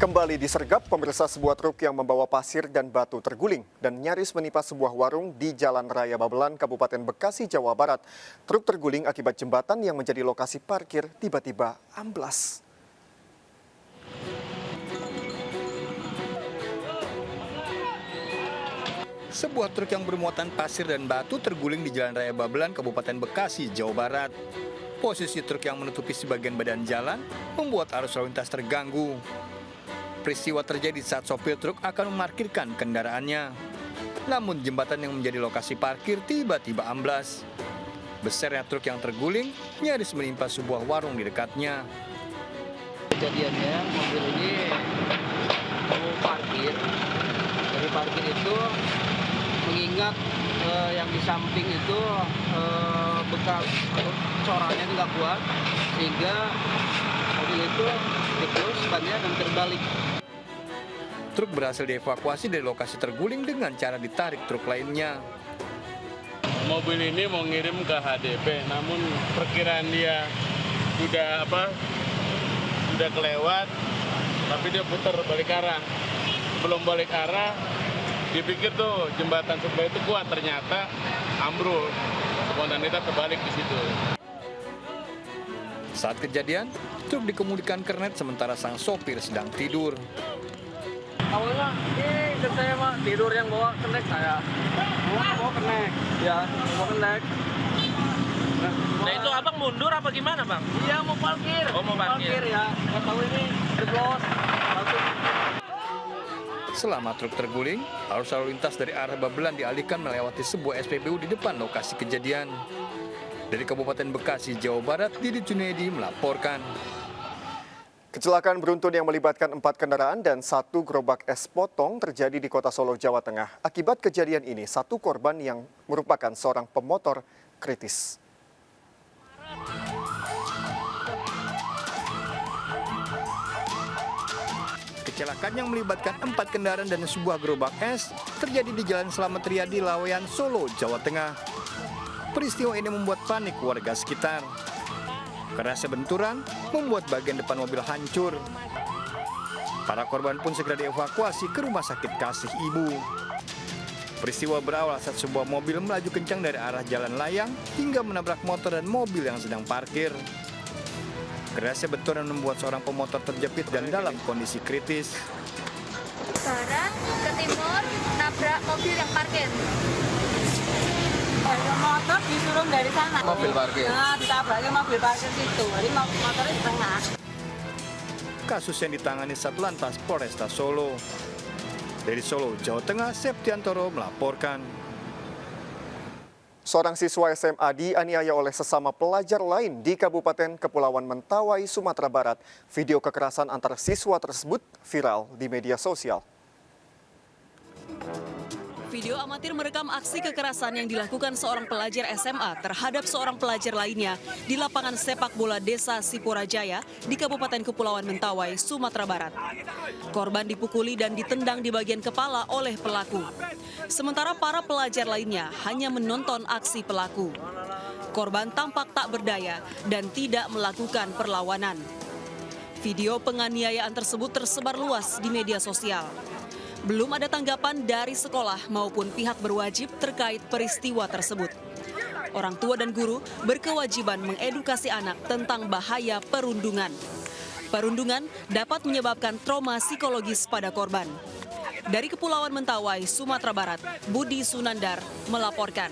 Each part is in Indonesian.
Kembali disergap, pemirsa, sebuah truk yang membawa pasir dan batu terguling dan nyaris menimpa sebuah warung di Jalan Raya Babelan, Kabupaten Bekasi, Jawa Barat. Truk terguling akibat jembatan yang menjadi lokasi parkir tiba-tiba amblas. Sebuah truk yang bermuatan pasir dan batu terguling di Jalan Raya Babelan, Kabupaten Bekasi, Jawa Barat. Posisi truk yang menutupi sebagian badan jalan membuat arus lalu lintas terganggu. Peristiwa terjadi saat sopir truk akan memarkirkan kendaraannya. Namun jembatan yang menjadi lokasi parkir tiba-tiba amblas. Besarnya truk yang terguling nyaris menimpa sebuah warung di dekatnya. Kejadiannya mobil ini mau parkir. Dari parkir itu mengingat yang di samping itu bekas coraknya nggak kuat sehingga mobil itu terus bannya dan terbalik. Truk berhasil dievakuasi dari lokasi terguling dengan cara ditarik truk lainnya. Mobil ini mau ngirim ke HDP, namun perkiraan dia sudah kelewat, tapi dia putar balik arah. Belum balik arah, dipikir tuh jembatan sebelah itu kuat, ternyata ambrol. Spontanitas terbalik di situ. Saat kejadian, truk dikemudikan kernet sementara sang sopir sedang tidur. Awalnya ini saya mah tidur yang bawa kenek saya. Bawa kenek? Ya, bawa kenek. Nah itu abang mundur apa gimana bang? Iya mau parkir. Oh mau parkir ya. Nggak tahu ini jeblos. Selama truk terguling, arus lalu lintas dari arah Babelan dialihkan melewati sebuah SPBU di depan lokasi kejadian. Dari Kabupaten Bekasi, Jawa Barat, Didi Junedi melaporkan. Kecelakaan beruntun yang melibatkan 4 kendaraan dan 1 gerobak es potong terjadi di Kota Solo, Jawa Tengah. Akibat kejadian ini, 1 korban yang merupakan seorang pemotor kritis. Kecelakaan yang melibatkan 4 kendaraan dan sebuah gerobak es terjadi di Jalan Slamet Riyadi, Laweyan, Solo, Jawa Tengah. Peristiwa ini membuat panik warga sekitar. Kerasnya benturan membuat bagian depan mobil hancur. Para korban pun segera dievakuasi ke Rumah Sakit Kasih Ibu. Peristiwa berawal saat sebuah mobil melaju kencang dari arah jalan layang hingga menabrak motor dan mobil yang sedang parkir. Kerasnya benturan membuat seorang pemotor terjepit dan dalam kondisi kritis. Barat ke timur nabrak mobil yang parkir. Motor disuruh dari sana. Mobil parkir. Nah, ditabraknya mobil parkir situ. Jadi motornya di tengah. Kasus yang ditangani Satlantas Polresta Solo. Dari Solo, Jawa Tengah, Septiantoro melaporkan. Seorang siswa SMA dianiaya oleh sesama pelajar lain di Kabupaten Kepulauan Mentawai, Sumatera Barat. Video kekerasan antar siswa tersebut viral di media sosial. Video amatir merekam aksi kekerasan yang dilakukan seorang pelajar SMA terhadap seorang pelajar lainnya di lapangan sepak bola Desa Siporajaya di Kabupaten Kepulauan Mentawai, Sumatera Barat. Korban dipukuli dan ditendang di bagian kepala oleh pelaku. Sementara para pelajar lainnya hanya menonton aksi pelaku. Korban tampak tak berdaya dan tidak melakukan perlawanan. Video penganiayaan tersebut tersebar luas di media sosial. Belum ada tanggapan dari sekolah maupun pihak berwajib terkait peristiwa tersebut. Orang tua dan guru berkewajiban mengedukasi anak tentang bahaya perundungan. Perundungan dapat menyebabkan trauma psikologis pada korban. Dari Kepulauan Mentawai, Sumatera Barat, Budi Sunandar melaporkan.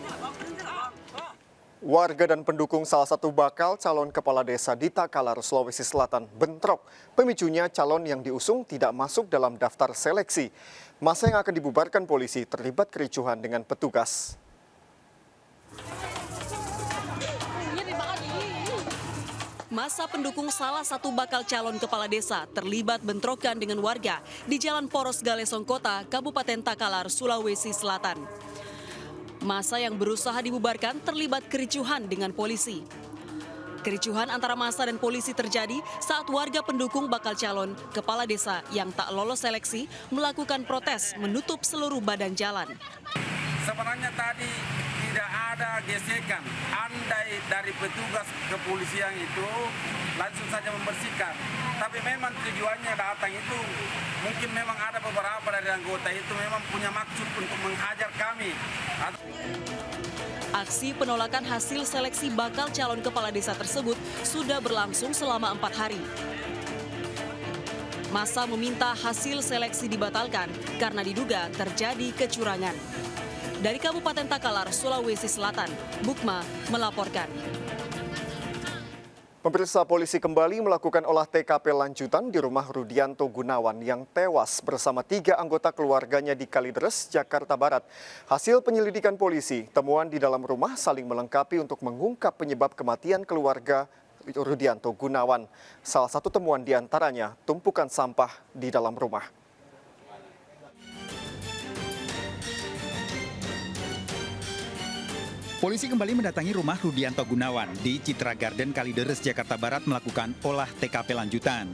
Warga dan pendukung salah satu bakal calon kepala desa di Takalar, Sulawesi Selatan bentrok. Pemicunya calon yang diusung tidak masuk dalam daftar seleksi. Masa yang akan dibubarkan polisi terlibat kericuhan dengan petugas. Masa pendukung salah satu bakal calon kepala desa terlibat bentrokan dengan warga di Jalan Poros Galesong Kota, Kabupaten Takalar, Sulawesi Selatan. Masa yang berusaha dibubarkan terlibat kericuhan dengan polisi. Kericuhan antara massa dan polisi terjadi saat warga pendukung bakal calon kepala desa yang tak lolos seleksi melakukan protes menutup seluruh badan jalan. Sebenarnya tadi tidak ada gesekan. Andai dari petugas kepolisian itu langsung saja membersihkan. Tapi memang tujuannya datang itu mungkin memang ada beberapa dari anggota itu memang punya maksud untuk menghajar kami. Aksi penolakan hasil seleksi bakal calon kepala desa tersebut sudah berlangsung selama 4 hari. Massa meminta hasil seleksi dibatalkan karena diduga terjadi kecurangan. Dari Kabupaten Takalar, Sulawesi Selatan, Bukma melaporkan. Pemirsa, polisi kembali melakukan olah TKP lanjutan di rumah Rudianto Gunawan yang tewas bersama 3 anggota keluarganya di Kalideres, Jakarta Barat. Hasil penyelidikan polisi, temuan di dalam rumah saling melengkapi untuk mengungkap penyebab kematian keluarga Rudianto Gunawan. Salah satu temuan diantaranya tumpukan sampah di dalam rumah. Polisi kembali mendatangi rumah Rudianto Gunawan di Citra Garden, Kalideres, Jakarta Barat melakukan olah TKP lanjutan.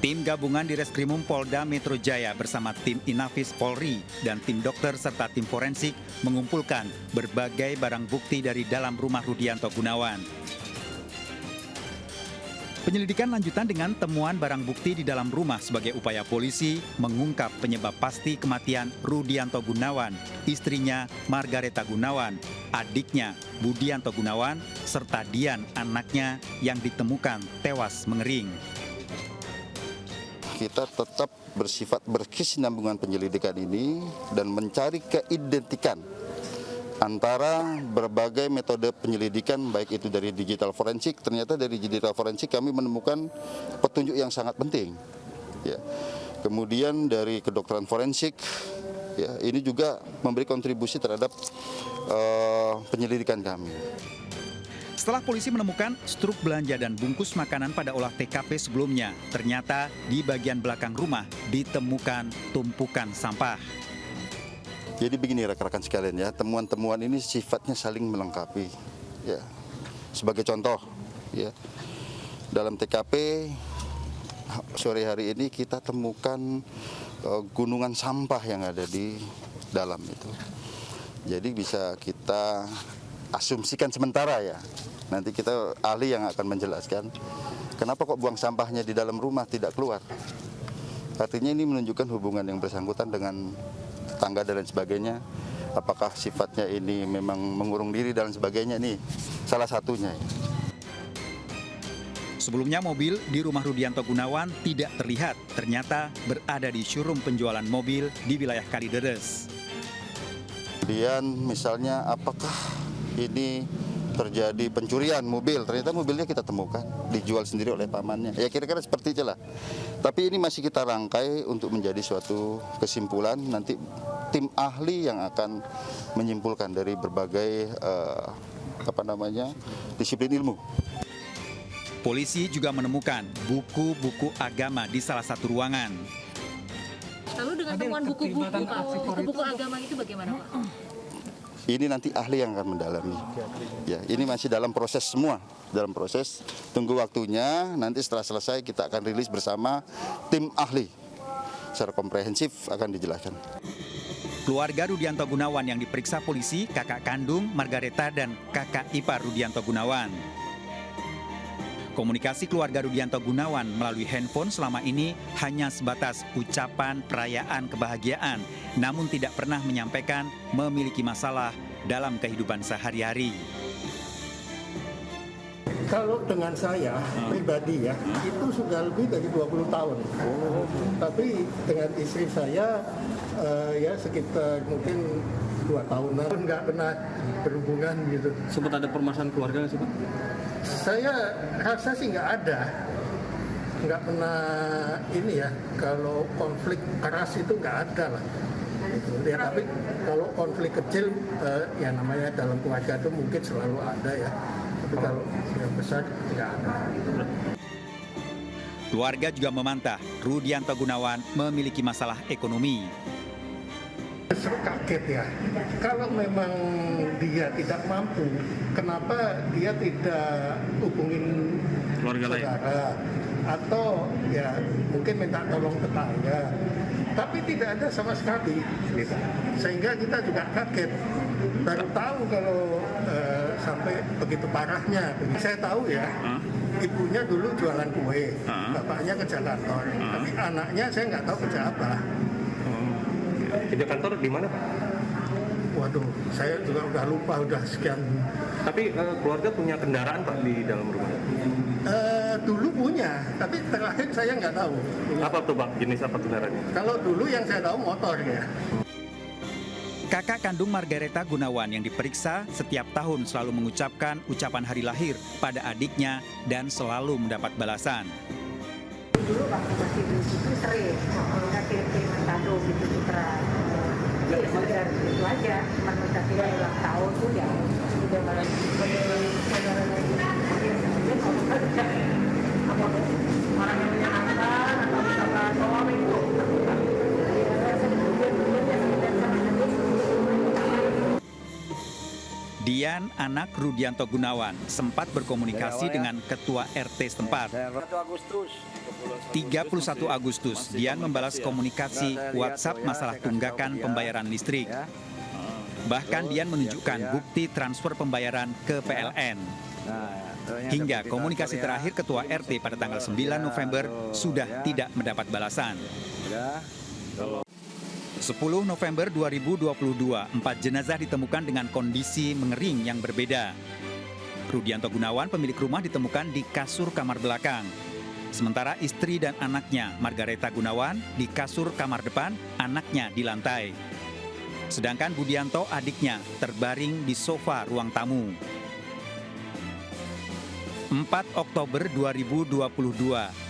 Tim gabungan di Reskrimum Polda Metro Jaya bersama tim Inafis Polri dan tim dokter serta tim forensik mengumpulkan berbagai barang bukti dari dalam rumah Rudianto Gunawan. Penyelidikan lanjutan dengan temuan barang bukti di dalam rumah sebagai upaya polisi mengungkap penyebab pasti kematian Rudianto Gunawan, istrinya Margareta Gunawan, adiknya Budianto Gunawan, serta Dian, anaknya yang ditemukan tewas mengering. Kita tetap bersifat berkesinambungan penyelidikan ini dan mencari keidentikan antara berbagai metode penyelidikan, baik itu dari digital forensik. Ternyata dari digital forensik kami menemukan petunjuk yang sangat penting. Ya. Kemudian dari kedokteran forensik, ya, ini juga memberi kontribusi terhadap penyelidikan kami. Setelah polisi menemukan struk belanja dan bungkus makanan pada olah TKP sebelumnya, ternyata di bagian belakang rumah ditemukan tumpukan sampah. Jadi begini rekan-rekan sekalian ya, temuan-temuan ini sifatnya saling melengkapi. Ya. Sebagai contoh, ya, dalam TKP sore hari ini kita temukan gunungan sampah yang ada di dalam itu. Jadi bisa kita asumsikan sementara ya. Nanti kita ahli yang akan menjelaskan kenapa kok buang sampahnya di dalam rumah tidak keluar. Artinya ini menunjukkan hubungan yang bersangkutan dengan tangga dan lain sebagainya. Apakah sifatnya ini memang mengurung diri dan sebagainya, nih salah satunya. Sebelumnya mobil di rumah Rudianto Gunawan tidak terlihat, ternyata berada di showroom penjualan mobil di wilayah Kalideres. Kemudian misalnya apakah ini terjadi pencurian mobil, ternyata mobilnya kita temukan dijual sendiri oleh pamannya. Ya kira-kira seperti itulah. Tapi ini masih kita rangkai untuk menjadi suatu kesimpulan. Nanti tim ahli yang akan menyimpulkan dari berbagai disiplin ilmu. Polisi juga menemukan buku-buku agama di salah satu ruangan. Lalu dengan temuan buku-buku agama itu bagaimana, Pak? Ini nanti ahli yang akan mendalami. Ya, ini masih dalam proses semua, dalam proses. Tunggu waktunya, nanti setelah selesai kita akan rilis bersama tim ahli. Secara komprehensif akan dijelaskan. Keluarga Rudianto Gunawan yang diperiksa polisi, kakak kandung Margareta dan kakak ipar Rudianto Gunawan. Komunikasi keluarga Rudianto Gunawan melalui handphone selama ini hanya sebatas ucapan perayaan kebahagiaan, namun tidak pernah menyampaikan memiliki masalah dalam kehidupan sehari-hari. Kalau dengan saya pribadi ya, itu sudah lebih dari 20 tahun. Tapi dengan istri saya ya sekitar mungkin 2 tahunan, nggak pernah berhubungan gitu. Sempat ada permasalahan keluarga nggak sih, Pak? Saya rasa sih nggak ada. Nggak pernah ini ya, kalau konflik keras itu nggak ada lah. Ya, tapi kalau konflik kecil ya namanya dalam keluarga itu mungkin selalu ada ya. Tapi kalau yang besar nggak ada. Keluarga juga memantah Rudianto Gunawan memiliki masalah ekonomi. Kaget ya, kalau memang dia tidak mampu, kenapa dia tidak hubungin saudara atau ya mungkin minta tolong tetangga. tapi tidak ada sama sekali. Sehingga kita juga kaget. Baru tahu kalau sampai begitu parahnya. Saya tahu ya, ibunya dulu jualan kue, bapaknya kerja kantor, tapi anaknya saya nggak tahu kerja apa. Kerja kantor di mana, Pak? Waduh, saya juga udah lupa, udah sekian. Tapi keluarga punya kendaraan, Pak, di dalam rumah? Dulu punya, tapi terakhir saya nggak tahu. Apa tuh, Pak? Jenis apa kendaraannya? Kalau dulu yang saya tahu motor ya. Kakak kandung Margareta Gunawan yang diperiksa setiap tahun selalu mengucapkan ucapan hari lahir pada adiknya dan selalu mendapat balasan. Dulu waktu masih di situ sering, kita kirim-kiriman kado gitu Citra. Jadi sekedar itu aja, cuma ngucapin ulang tahun tuh ya udah malah saudara lagi. Orang yang menyenangkan atau misalkan suami itu. Dian, anak Rudianto Gunawan, sempat berkomunikasi dengan Ketua RT setempat. 31 Agustus, Dian membalas komunikasi WhatsApp masalah tunggakan pembayaran listrik. Bahkan Dian menunjukkan bukti transfer pembayaran ke PLN. Hingga komunikasi terakhir Ketua RT pada tanggal 9 November sudah tidak mendapat balasan. 10 November 2022, 4 jenazah ditemukan dengan kondisi mengering yang berbeda. Rudianto Gunawan, pemilik rumah, ditemukan di kasur kamar belakang. Sementara istri dan anaknya, Margareta Gunawan, di kasur kamar depan, anaknya di lantai. Sedangkan Budianto, adiknya, terbaring di sofa ruang tamu. 4 Oktober 2022,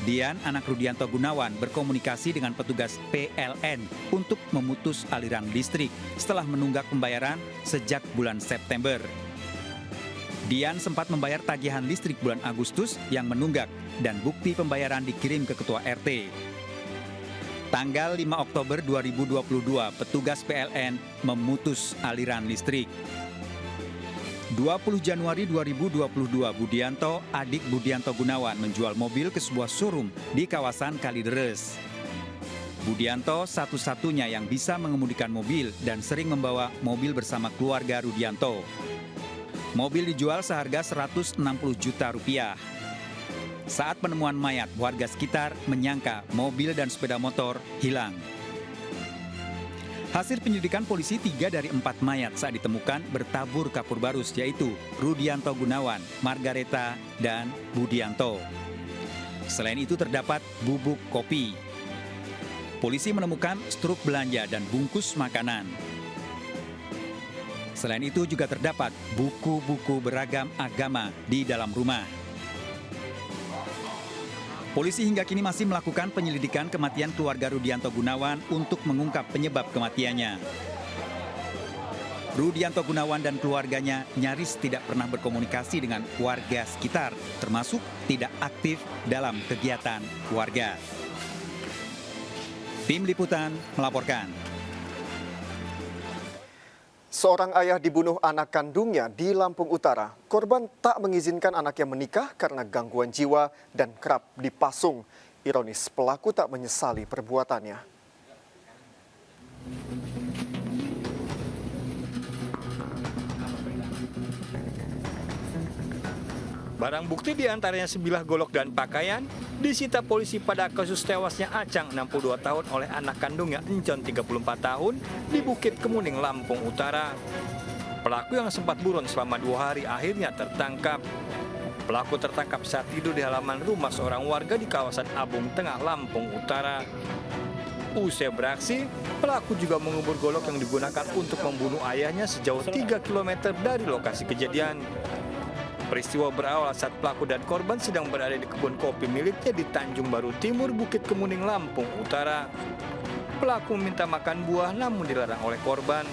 Dian, anak Rudianto Gunawan, berkomunikasi dengan petugas PLN untuk memutus aliran listrik setelah menunggak pembayaran sejak bulan September. Dian sempat membayar tagihan listrik bulan Agustus yang menunggak dan bukti pembayaran dikirim ke Ketua RT. Tanggal 5 Oktober 2022, petugas PLN memutus aliran listrik. 20 Januari 2022, Budianto, adik Budianto Gunawan, menjual mobil ke sebuah showroom di kawasan Kalideres. Budianto satu-satunya yang bisa mengemudikan mobil dan sering membawa mobil bersama keluarga Rudianto. Mobil dijual seharga 160 juta rupiah. Saat penemuan mayat, warga sekitar menyangka mobil dan sepeda motor hilang. Hasil penyelidikan polisi, 3 dari 4 mayat saat ditemukan bertabur kapur barus, yaitu Rudianto Gunawan, Margareta, dan Budianto. Selain itu terdapat bubuk kopi. Polisi menemukan struk belanja dan bungkus makanan. Selain itu juga terdapat buku-buku beragam agama di dalam rumah. Polisi hingga kini masih melakukan penyelidikan kematian keluarga Rudianto Gunawan untuk mengungkap penyebab kematiannya. Rudianto Gunawan dan keluarganya nyaris tidak pernah berkomunikasi dengan warga sekitar, termasuk tidak aktif dalam kegiatan warga. Tim Liputan melaporkan. Seorang ayah dibunuh anak kandungnya di Lampung Utara. Korban tak mengizinkan anaknya menikah karena gangguan jiwa dan kerap dipasung. Ironis, pelaku tak menyesali perbuatannya. Barang bukti diantaranya sebilah golok dan pakaian disita polisi pada kasus tewasnya Acang 62 tahun oleh anak kandungnya Encon 34 tahun di Bukit Kemuning, Lampung Utara. Pelaku yang sempat buron selama 2 hari akhirnya tertangkap. Pelaku tertangkap saat tidur di halaman rumah seorang warga di kawasan Abung Tengah, Lampung Utara. Usai beraksi, pelaku juga mengubur golok yang digunakan untuk membunuh ayahnya sejauh 3 km dari lokasi kejadian. Peristiwa berawal saat pelaku dan korban sedang berada di kebun kopi miliknya di Tanjung Baru Timur, Bukit Kemuning, Lampung Utara. Pelaku meminta makan buah namun dilarang oleh korban.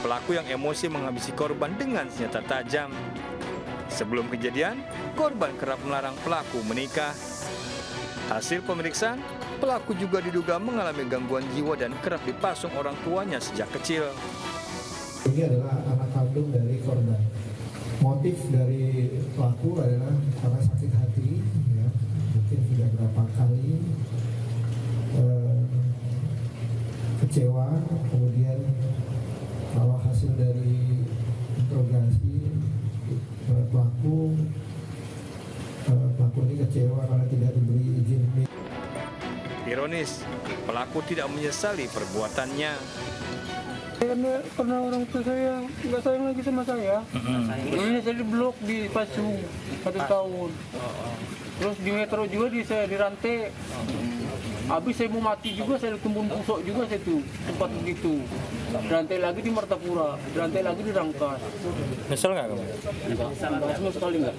Pelaku yang emosi menghabisi korban dengan senjata tajam. Sebelum kejadian, korban kerap melarang pelaku menikah. Hasil pemeriksaan, pelaku juga diduga mengalami gangguan jiwa dan kerap dipasung orang tuanya sejak kecil. Ini adalah anak kandung dari korban. Motif dari pelaku adalah karena sakit hati, ya, mungkin sudah berapa kali kecewa, kemudian kalau hasil dari interogasi pelaku ini kecewa karena tidak diberi izin. Ironis, pelaku tidak menyesali perbuatannya. Karena orang tua saya nggak sayang lagi sama saya. Ini saya diblok di Pasu 1 tahun. Terus di Metro juga saya dirantai. Habis saya mau mati juga, saya ditumbun busuk juga saya tuh tempat begitu. Dirantai lagi di Martapura, dirantai lagi di Rangkas. Nyesel nggak kamu? Enggak, sama sekali enggak.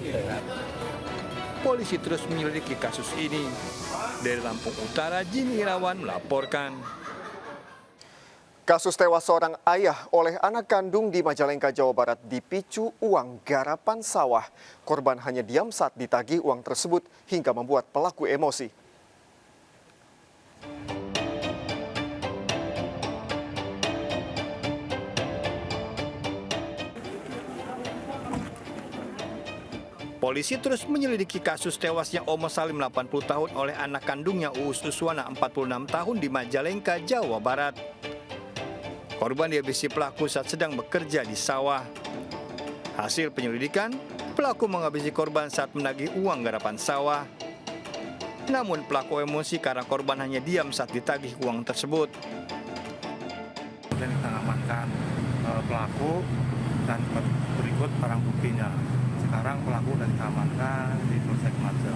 Polisi terus menyelidiki kasus ini. Dari Lampung Utara, Jimmy Irawan melaporkan. Kasus tewas seorang ayah oleh anak kandung di Majalengka, Jawa Barat dipicu uang garapan sawah. Korban hanya diam saat ditagih uang tersebut hingga membuat pelaku emosi. Polisi terus menyelidiki kasus tewasnya Omo Salim 80 tahun oleh anak kandungnya Uus Uswana 46 tahun di Majalengka, Jawa Barat. Korban dihabisi pelaku saat sedang bekerja di sawah. Hasil penyelidikan, pelaku menghabisi korban saat menagih uang garapan sawah. Namun pelaku emosi karena korban hanya diam saat ditagih uang tersebut. Dan kita amankan pelaku dan berikut barang buktinya. Sekarang pelaku sudah diamankan di Polsek Maja.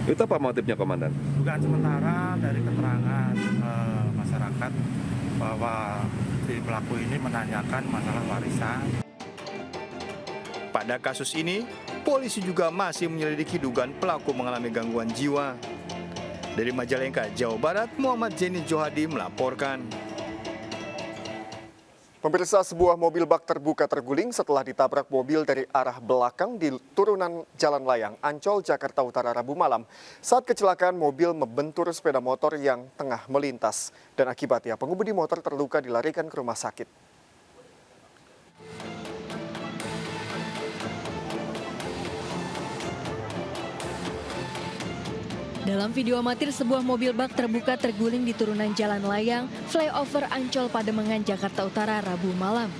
Itu apa motifnya, Komandan? Dugaan sementara dari keterangan masyarakat bahwa si pelaku ini menanyakan masalah warisan. Pada kasus ini, polisi juga masih menyelidiki dugaan pelaku mengalami gangguan jiwa. Dari Majalengka, Jawa Barat, Muhammad Zeni Johadi melaporkan. Pemirsa, sebuah mobil bak terbuka terguling setelah ditabrak mobil dari arah belakang di turunan Jalan Layang, Ancol, Jakarta Utara, Rabu malam. Saat kecelakaan, mobil membentur sepeda motor yang tengah melintas. Dan akibatnya, pengemudi motor terluka dilarikan ke rumah sakit. Dalam video amatir, sebuah mobil bak terbuka terguling di turunan Jalan Layang, flyover Ancol Pademangan, Jakarta Utara, Rabu malam.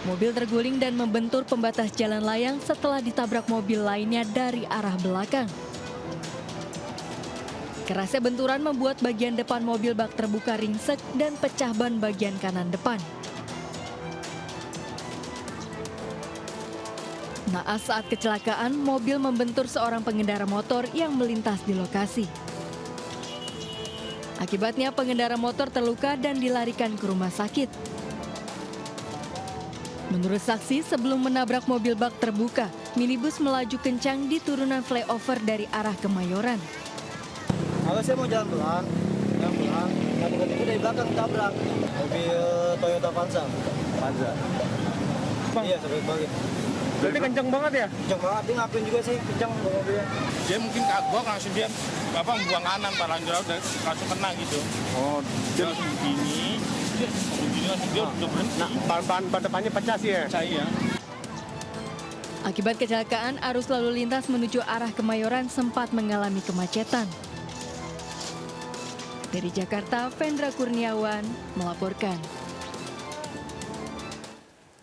Mobil terguling dan membentur pembatas jalan layang setelah ditabrak mobil lainnya dari arah belakang. Kerasnya benturan membuat bagian depan mobil bak terbuka ringsek dan pecah ban bagian kanan depan. Naas saat kecelakaan, mobil membentur seorang pengendara motor yang melintas di lokasi. Akibatnya pengendara motor terluka dan dilarikan ke rumah sakit. Menurut saksi, sebelum menabrak mobil bak terbuka, minibus melaju kencang di turunan flyover dari arah Kemayoran. Saya mau jalan pelan, nah tiba-tiba dari belakang tabrak mobil Toyota Avanza. Iya, sampai balik. Berarti kencang banget ya? Kencang banget, dia ngapain juga sih, kencang mobilnya. Dia mungkin kagok langsung dia buang kanan, langsung kena gitu. Oh, dia langsung begini langsung dia udah berhenti. Nah, ban depannya pecah sih ya? Pecah, ya. Akibat kecelakaan, arus lalu lintas menuju arah Kemayoran sempat mengalami kemacetan. Dari Jakarta, Vendra Kurniawan melaporkan.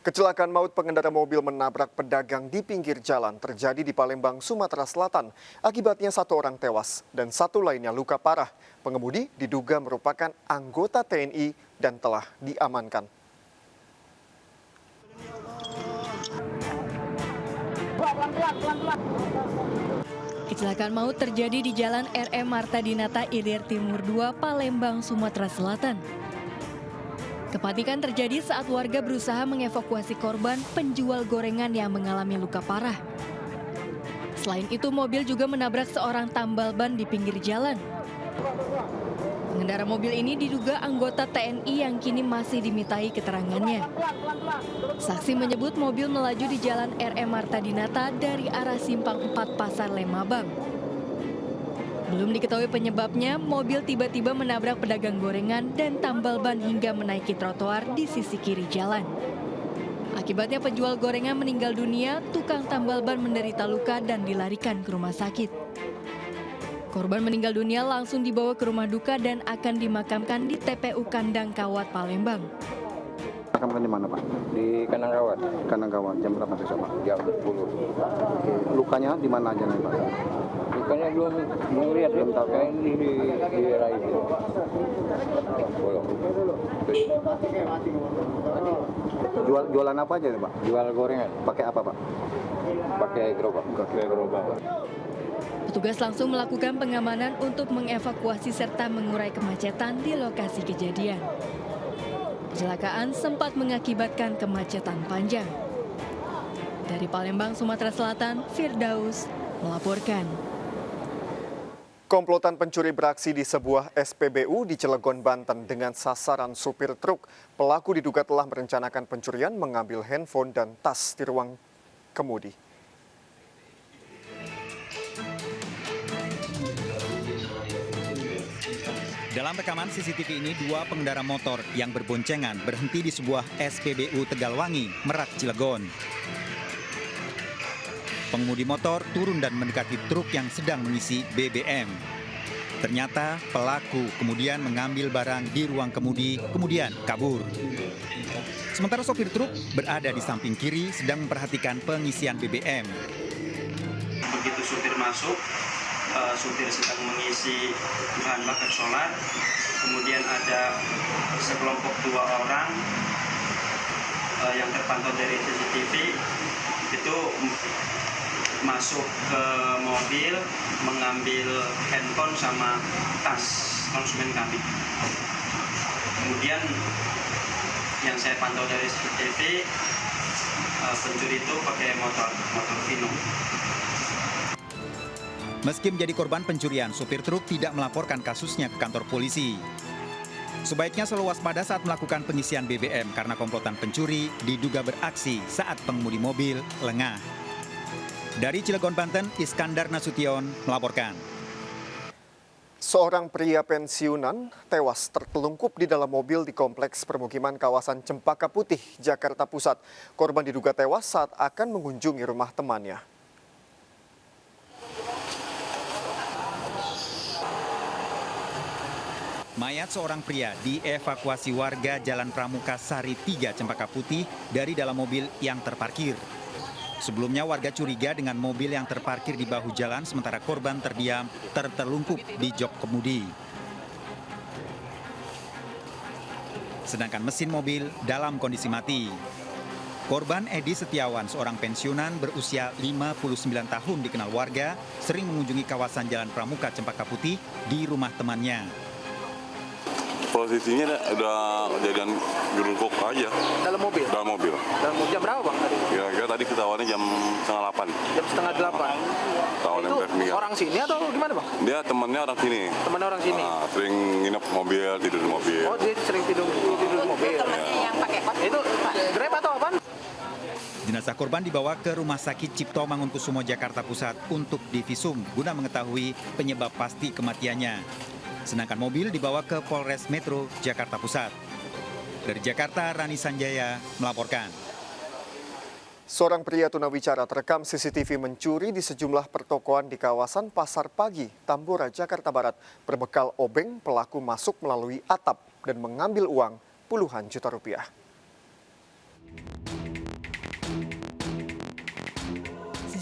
Kecelakaan maut pengendara mobil menabrak pedagang di pinggir jalan terjadi di Palembang, Sumatera Selatan. Akibatnya 1 orang tewas dan 1 lainnya luka parah. Pengemudi diduga merupakan anggota TNI dan telah diamankan. Kecelakaan maut terjadi di Jalan RM Marta Dinata Ilir Timur 2, Palembang, Sumatera Selatan. Kepanikan terjadi saat warga berusaha mengevakuasi korban penjual gorengan yang mengalami luka parah. Selain itu, mobil juga menabrak seorang tambal ban di pinggir jalan. Pengendara mobil ini diduga anggota TNI yang kini masih dimintai keterangannya. Saksi menyebut mobil melaju di Jalan RM Marta Dinata dari arah Simpang 4 Pasar Lemabang. Belum diketahui penyebabnya, mobil tiba-tiba menabrak pedagang gorengan dan tambal ban hingga menaiki trotoar di sisi kiri jalan. Akibatnya penjual gorengan meninggal dunia, tukang tambal ban menderita luka dan dilarikan ke rumah sakit. Korban meninggal dunia langsung dibawa ke rumah duka dan akan dimakamkan di TPU Kandang Kawat, Palembang. Makamkan di mana, Pak? Di Kandang Kawat. Kandang Kawat, jam berapa besok, Pak? Jam 10. Oke. Lukanya di mana aja nih, Pak? Lukanya belum lihat, belum tahu. Kayak ini di daerah itu. Jualan apa aja nih, Pak? Jual gorengan. Pakai apa, Pak? Pakai gerobak. Pakai gerobak. Petugas langsung melakukan pengamanan untuk mengevakuasi serta mengurai kemacetan di lokasi kejadian. Kecelakaan sempat mengakibatkan kemacetan panjang. Dari Palembang, Sumatera Selatan, Firdaus melaporkan. Komplotan pencuri beraksi di sebuah SPBU di Cilegon, Banten dengan sasaran supir truk. Pelaku diduga telah merencanakan pencurian, mengambil handphone dan tas di ruang kemudi. Dalam rekaman CCTV ini, dua pengendara motor yang berboncengan berhenti di sebuah SPBU Tegalwangi, Merak, Cilegon. Pengemudi motor turun dan mendekati truk yang sedang mengisi BBM. Ternyata pelaku kemudian mengambil barang di ruang kemudi, kemudian kabur. Sementara sopir truk berada di samping kiri sedang memperhatikan pengisian BBM. Begitu supir masuk, supir sedang mengisi bahan bakar solar, kemudian ada sekelompok dua orang yang terpantau dari CCTV itu masuk ke mobil, mengambil handphone sama tas konsumen kami. Kemudian yang saya pantau dari CCTV, pencuri itu pakai motor Vino. Meski menjadi korban pencurian, supir truk tidak melaporkan kasusnya ke kantor polisi. Sebaiknya selalu waspada saat melakukan pengisian BBM karena komplotan pencuri diduga beraksi saat pengemudi mobil lengah. Dari Cilegon, Banten, Iskandar Nasution melaporkan. Seorang pria pensiunan tewas tertelungkup di dalam mobil di kompleks permukiman kawasan Cempaka Putih, Jakarta Pusat. Korban diduga tewas saat akan mengunjungi rumah temannya. Mayat seorang pria dievakuasi warga Jalan Pramuka Sari 3 Cempaka Putih dari dalam mobil yang terparkir. Sebelumnya warga curiga dengan mobil yang terparkir di bahu jalan sementara korban terdiam tertelungkup di jok kemudi. Sedangkan mesin mobil dalam kondisi mati. Korban Edi Setiawan, seorang pensiunan berusia 59 tahun dikenal warga, sering mengunjungi kawasan Jalan Pramuka Cempaka Putih di rumah temannya. Posisinya udah kejadian gerungkuk aja. Dalam mobil? Dalam mobil. Dalam mobil jam berapa, Bang? Kira-kira tadi ketahuannya jam 7:30. Jam 7:30. Itu orang sini atau gimana, Bang? Dia temannya orang sini. Temannya orang sini? Nah, sering nginep mobil, tidur di mobil. Oh, dia sering tidur di mobil. Temannya yang pakai kos. Itu Grab atau apa? Jenazah korban dibawa ke Rumah Sakit Cipto Mangunkusumo, Jakarta Pusat untuk divisum guna mengetahui penyebab pasti kematiannya. Sedangkan mobil dibawa ke Polres Metro Jakarta Pusat. Dari Jakarta, Rani Sanjaya melaporkan. Seorang pria tunawicara terekam CCTV mencuri di sejumlah pertokoan di kawasan Pasar Pagi, Tambora, Jakarta Barat. Berbekal obeng, pelaku masuk melalui atap dan mengambil uang puluhan juta rupiah.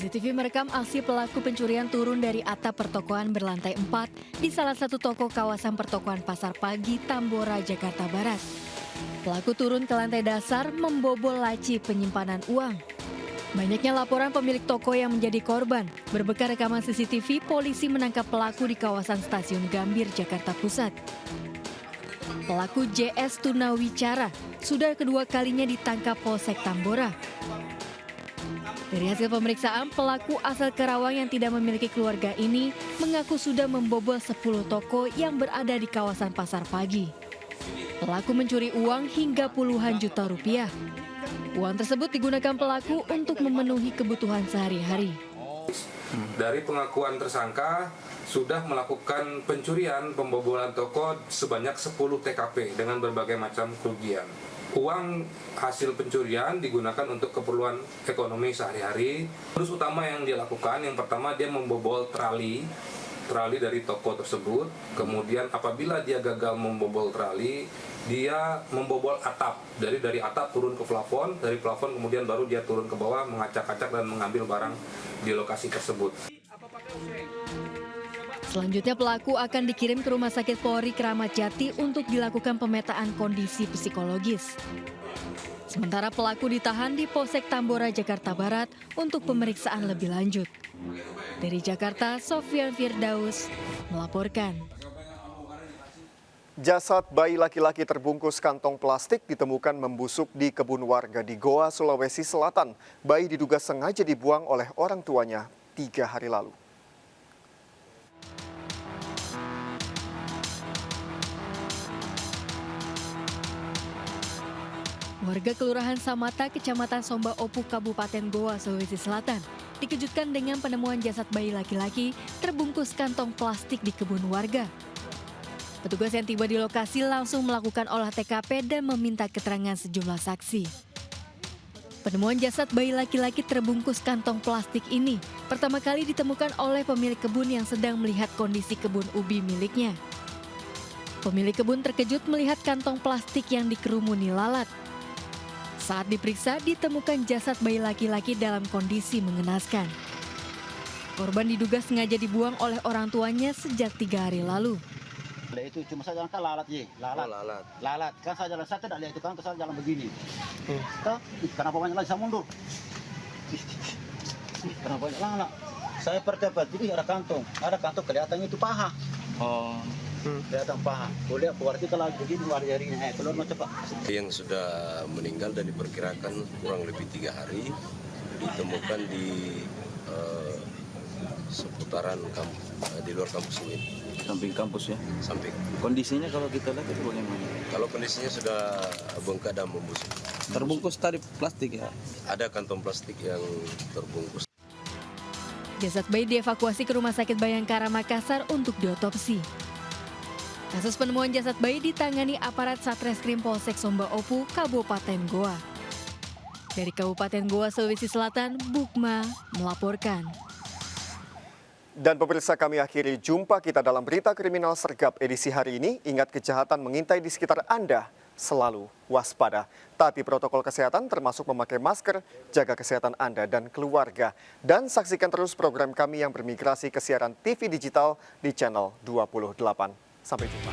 CCTV merekam aksi pelaku pencurian turun dari atap pertokoan berlantai 4 di salah satu toko kawasan pertokoan Pasar Pagi, Tambora, Jakarta Barat. Pelaku turun ke lantai dasar membobol laci penyimpanan uang. Banyaknya laporan pemilik toko yang menjadi korban. Berbekal rekaman CCTV, polisi menangkap pelaku di kawasan Stasiun Gambir, Jakarta Pusat. Pelaku JS Tunawicara sudah kedua kalinya ditangkap Polsek Tambora. Dari hasil pemeriksaan, pelaku asal Karawang yang tidak memiliki keluarga ini mengaku sudah membobol 10 toko yang berada di kawasan Pasar Pagi. Pelaku mencuri uang hingga puluhan juta rupiah. Uang tersebut digunakan pelaku untuk memenuhi kebutuhan sehari-hari. Dari pengakuan tersangka, sudah melakukan pencurian pembobolan toko sebanyak 10 TKP dengan berbagai macam kerugian. Uang hasil pencurian digunakan untuk keperluan ekonomi sehari-hari. Terus utama yang dia lakukan, yang pertama dia membobol trali trali dari toko tersebut. Kemudian apabila dia gagal membobol trali, dia membobol atap. Dari atap turun ke plafon, dari plafon kemudian baru dia turun ke bawah, mengacak-acak dan mengambil barang di lokasi tersebut. Selanjutnya pelaku akan dikirim ke Rumah Sakit Polri Kramat Jati untuk dilakukan pemetaan kondisi psikologis. Sementara pelaku ditahan di Polsek Tambora, Jakarta Barat untuk pemeriksaan lebih lanjut. Dari Jakarta, Sofyan Firdaus melaporkan. Jasad bayi laki-laki terbungkus kantong plastik ditemukan membusuk di kebun warga di Goa, Sulawesi Selatan. Bayi diduga sengaja dibuang oleh orang tuanya 3 hari lalu. Warga Kelurahan Samata, Kecamatan Somba Opu, Kabupaten Goa, Sulawesi Selatan, dikejutkan dengan penemuan jasad bayi laki-laki terbungkus kantong plastik di kebun warga. Petugas yang tiba di lokasi langsung melakukan olah TKP dan meminta keterangan sejumlah saksi. Penemuan jasad bayi laki-laki terbungkus kantong plastik ini pertama kali ditemukan oleh pemilik kebun yang sedang melihat kondisi kebun ubi miliknya. Pemilik kebun terkejut melihat kantong plastik yang dikerumuni lalat. Saat diperiksa, ditemukan jasad bayi laki-laki dalam kondisi mengenaskan. Korban diduga sengaja dibuang oleh orang tuanya sejak 3 hari lalu. Itu cuma saya jalan kan lalat ye, lalat. Oh, lalat. Kan saya jalan, saya tidak lihat itu kan, saya jalan begini. Kenapa banyak lagi saya mundur? Kenapa banyak lalat? Saya percepat, jadi ada kantong kelihatannya itu paha. Oh. Kelihatan paha. Boleh keluar kita lagi begini hari ini, keluar mau cepat. Yang sudah meninggal dan diperkirakan kurang lebih 3 hari ditemukan di seputaran di luar kampus ini. Samping kampus ya? Samping. Kondisinya kalau kita lihat itu bagaimana? Kalau kondisinya sudah bengkak dan membusuk. Terbungkus tadi plastik ya? Ada kantong plastik yang terbungkus. Jasad bayi dievakuasi ke Rumah Sakit Bayangkara Makassar untuk diotopsi. Kasus penemuan jasad bayi ditangani aparat Satreskrim Polsek Somba Opu, Kabupaten Goa. Dari Kabupaten Goa, Sulawesi Selatan, Bukma melaporkan. Dan pemirsa, kami akhiri jumpa kita dalam Berita Kriminal Sergap edisi hari ini. Ingat, kejahatan mengintai di sekitar Anda. Selalu waspada. Taati protokol kesehatan termasuk memakai masker, jaga kesehatan Anda dan keluarga. Dan saksikan terus program kami yang bermigrasi ke siaran TV digital di channel 28. Sampai jumpa.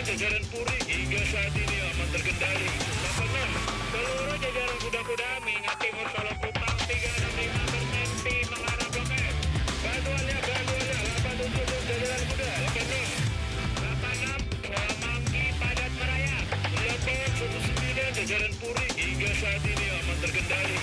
Jajaran Puri hingga saat ini aman terkendali. 86 seluruh jajaran kuda-kuda mengingat timur Solo Kupang 365 berhenti mengarah Blok S. Bantuannya 87 jajaran kuda 86 Semanggi padat merayap. 89 jajaran Puri hingga saat ini aman terkendali.